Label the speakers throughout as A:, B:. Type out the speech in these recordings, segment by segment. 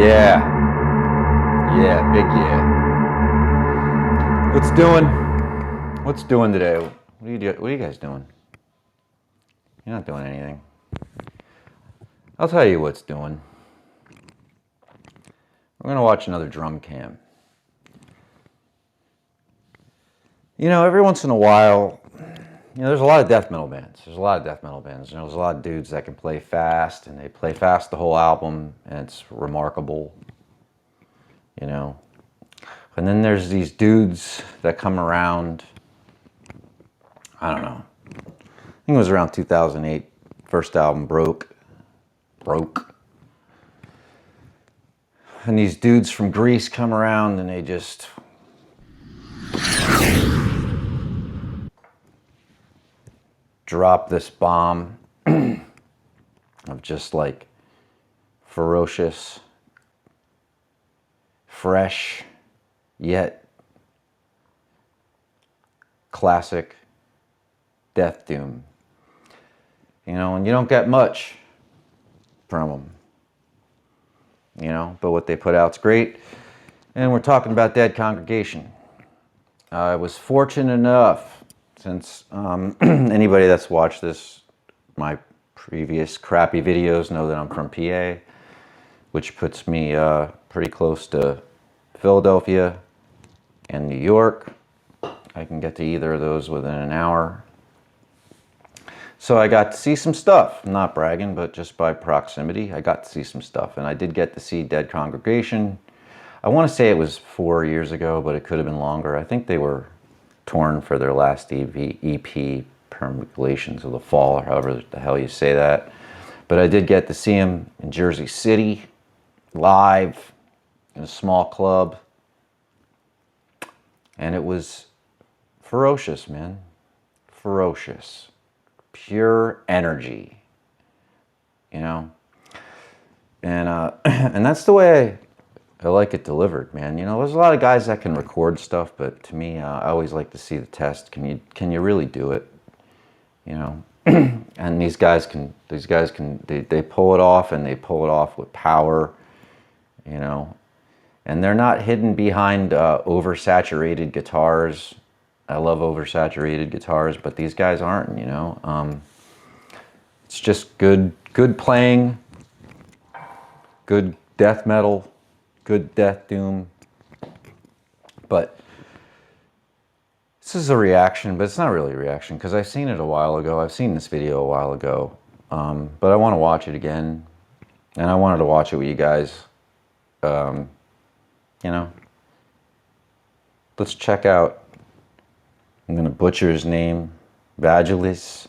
A: Yeah. Yeah, big yeah. What's doing today? What are you guys doing? You're not doing anything. I'll tell you what's doing. We're gonna watch another drum cam. Every once in a while, there's a lot of death metal bands. There's a lot of a lot of dudes that can play fast, and they play fast the whole album, and it's remarkable. And then there's these dudes that come around, I don't know. I think it was around 2008, first album broke. And these dudes from Greece come around and they just drop this bomb of just like ferocious, fresh, yet classic death doom. And you don't get much from them. But what they put out's great. And we're talking about Dead Congregation. I was fortunate enough, since anybody that's watched my previous crappy videos know that I'm from PA, which puts me pretty close to Philadelphia and New York. I can get to either of those within an hour. So I got to see some stuff. I'm not bragging, but just by proximity, I got to see some stuff. And I did get to see Dead Congregation. I want to say it was 4 years ago, but it could have been longer. I think they were touring for their last EP, Perambulations of the Fall, or however the hell you say that. But I did get to see them in Jersey City, live, in a small club. And it was ferocious, man. Ferocious. Pure energy, and and that's the way I like it delivered, man. There's a lot of guys that can record stuff, but to me, I always like to see the test. Can you really do it? And these guys can they pull it off, and they pull it off with power, and they're not hidden behind oversaturated guitars. I love oversaturated guitars, but these guys aren't, It's just good playing, good death metal, good death doom. But this is a reaction, but it's not really a reaction, because I've seen it a while ago. I've seen this video a while ago, but I want to watch it again, and I wanted to watch it with you guys. Let's check out, I'm going to butcher his name, Vagilis,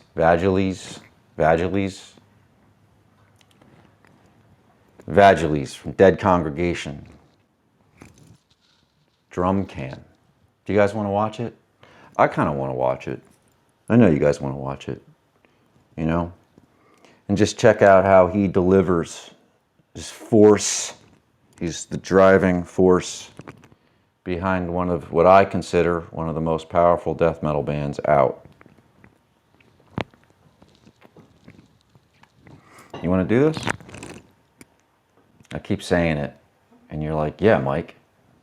A: from Dead Congregation. Drum cam. Do you guys want to watch it? I kind of want to watch it. I know you guys want to watch it, and just check out how he delivers his force. He's the driving force behind one of what I consider one of the most powerful death metal bands out. You want to do this? I keep saying it, and you're like, yeah, Mike,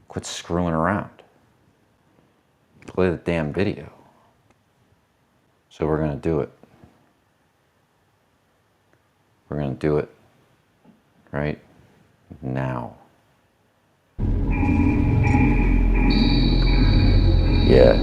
A: quit screwing around. Play the damn video. So we're going to do it. We're going to do it right now. Yeah.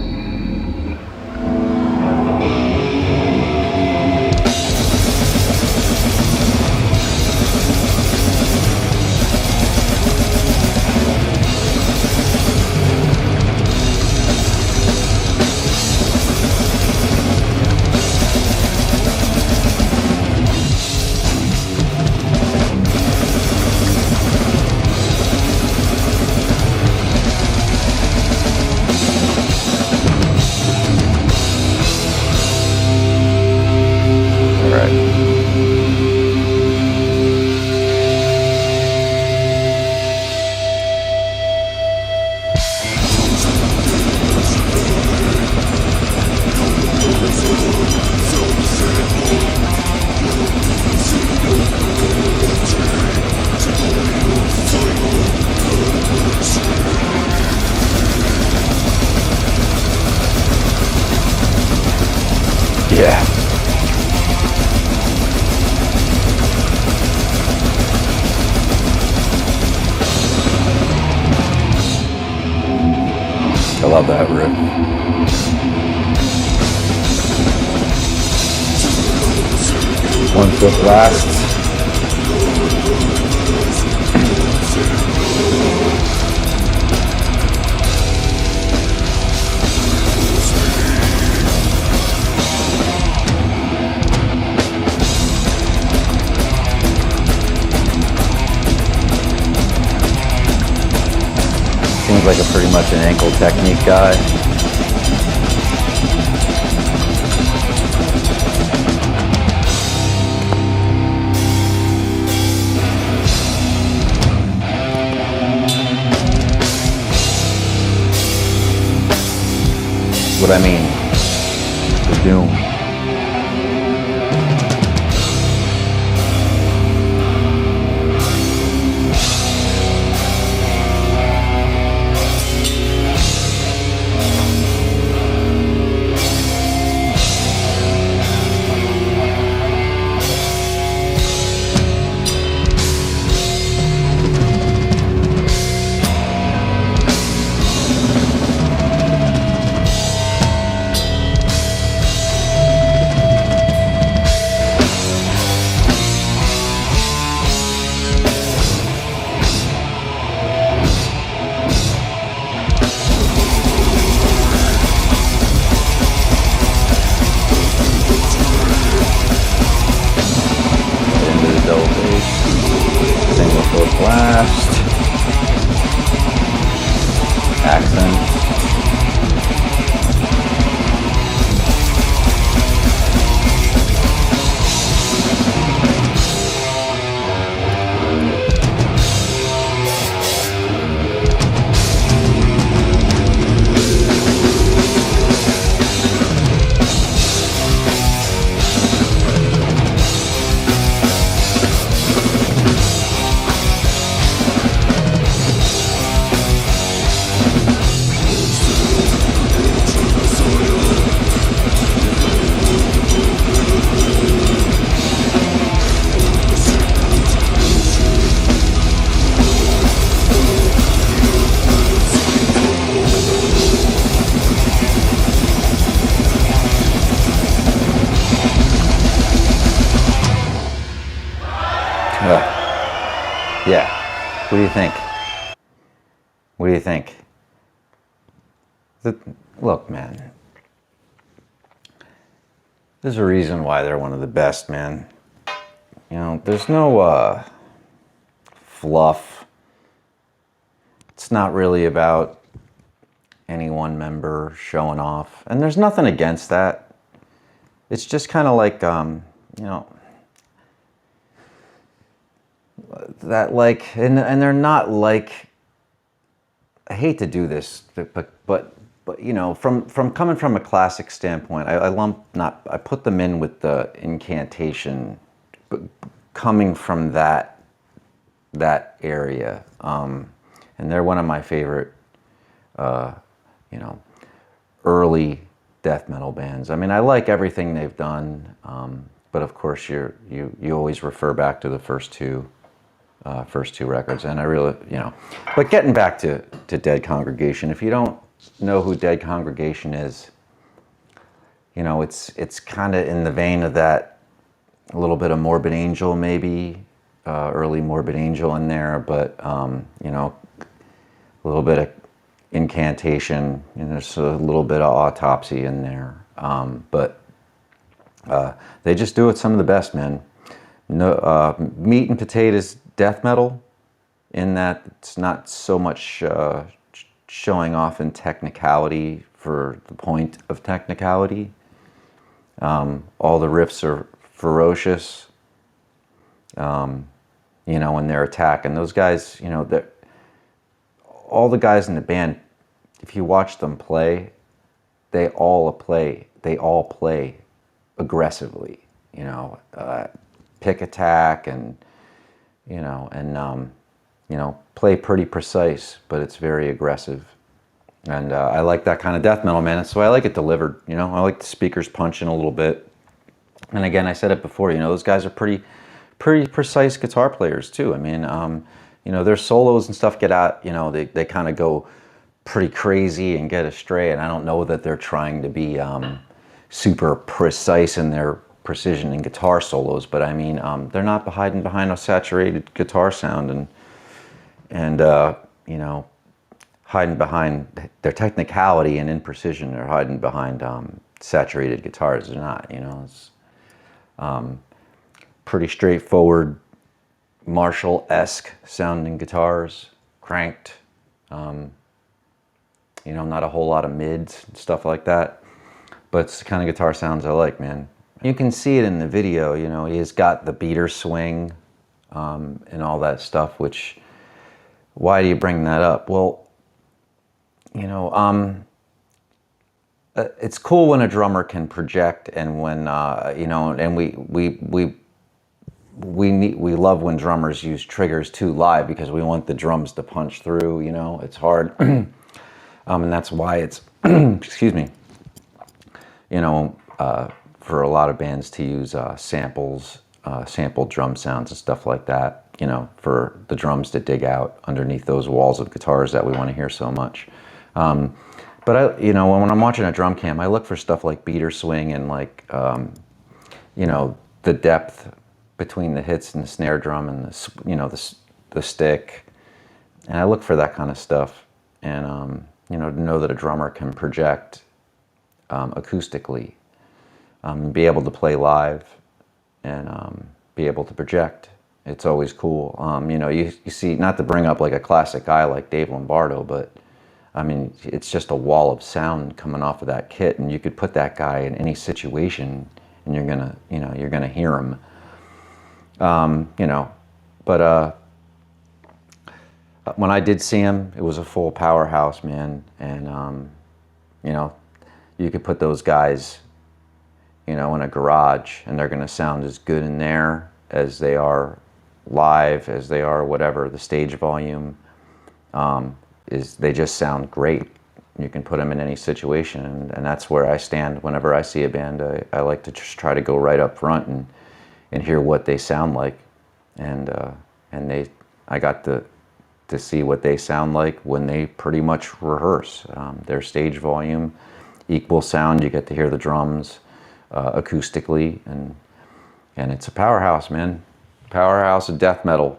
A: love that riff. One foot blasts. Seems like a pretty much an ankle technique guy. What I mean, the doom. Blast, accent, yeah. What do you think? What do you think? Look, man. There's a reason why they're one of the best, man. You know, there's no fluff. It's not really about any one member showing off. And there's nothing against that. It's just kind of like, you know, that like, and they're not like, I hate to do this, but you know, from coming from a classic standpoint, I put them in with the incantation, but coming from that area, and they're one of my favorite, you know, early death metal bands. I mean, I like everything they've done, but of course you always refer back to the first two records, and I really, you know, but getting back to Dead Congregation, if you don't know who Dead Congregation is, you know, it's kind of in the vein of that, a little bit of Morbid Angel, maybe early Morbid Angel in there, but you know, a little bit of incantation, and there's a little bit of autopsy in there, but they just do it some of the best, man. No meat and potatoes death metal, in that it's not so much showing off in technicality for the point of technicality. All the riffs are ferocious, you know, in their attack. And those guys, you know, all the guys in the band, if you watch them play, they all play aggressively, you know, pick attack, and you know, play pretty precise, but it's very aggressive. And I like that kind of death metal, man. That's why I like it delivered. You know, I like the speakers punching a little bit. And again, I said it before, you know, those guys are pretty precise guitar players too. I mean, you know, their solos and stuff get out, you know, they kind of go pretty crazy and get astray. And I don't know that they're trying to be super precise in their precision in guitar solos, but I mean, they're not hiding behind a saturated guitar sound and you know, hiding behind their technicality and imprecision. They're hiding behind saturated guitars. They're not, you know. It's pretty straightforward Marshall-esque sounding guitars, cranked. You know, not a whole lot of mids and stuff like that. But it's the kind of guitar sounds I like, man. You can see it in the video, you know, he's got the beater swing and all that stuff, which, why do you bring that up? Well, you know, it's cool when a drummer can project, and when, you know, and we love when drummers use triggers too live, because we want the drums to punch through, you know, it's hard. And that's why it's, excuse me, you know, for a lot of bands to use samples, sampled drum sounds and stuff like that, you know, for the drums to dig out underneath those walls of guitars that we want to hear so much. But I, you know, when I'm watching a drum cam, I look for stuff like beater swing and like, you know, the depth between the hits and the snare drum and the, you know, the stick, and I look for that kind of stuff. And you know, to know that a drummer can project acoustically, be able to play live, and be able to project. It's always cool. You know, you see, not to bring up like a classic guy like Dave Lombardo, but I mean, it's just a wall of sound coming off of that kit, and you could put that guy in any situation, and you're gonna, you know, you're gonna hear him. You know, but when I did see him, it was a full powerhouse, man, and you know, you could put those guys, you know, in a garage, and they're gonna sound as good in there as they are live, as they are whatever. The stage volume is, they just sound great. You can put them in any situation, and that's where I stand whenever I see a band. I like to just try to go right up front and hear what they sound like, and I got to see what they sound like when they pretty much rehearse. Their stage volume, equal sound. You get to hear the drums acoustically, and it's a powerhouse, man. Powerhouse of death metal,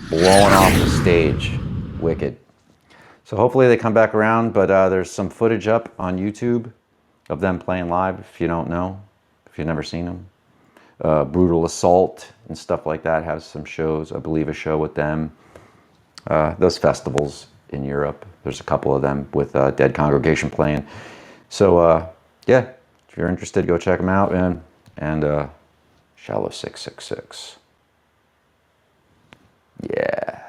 A: blowing off the stage, wicked. So hopefully they come back around, but there's some footage up on YouTube of them playing live, if you don't know, if you've never seen them. Brutal Assault and stuff like that has some shows, I believe a show with them. Those festivals in Europe, there's a couple of them with Dead Congregation playing. So yeah, if you're interested, go check them out, man. And Shallow 666. Yeah.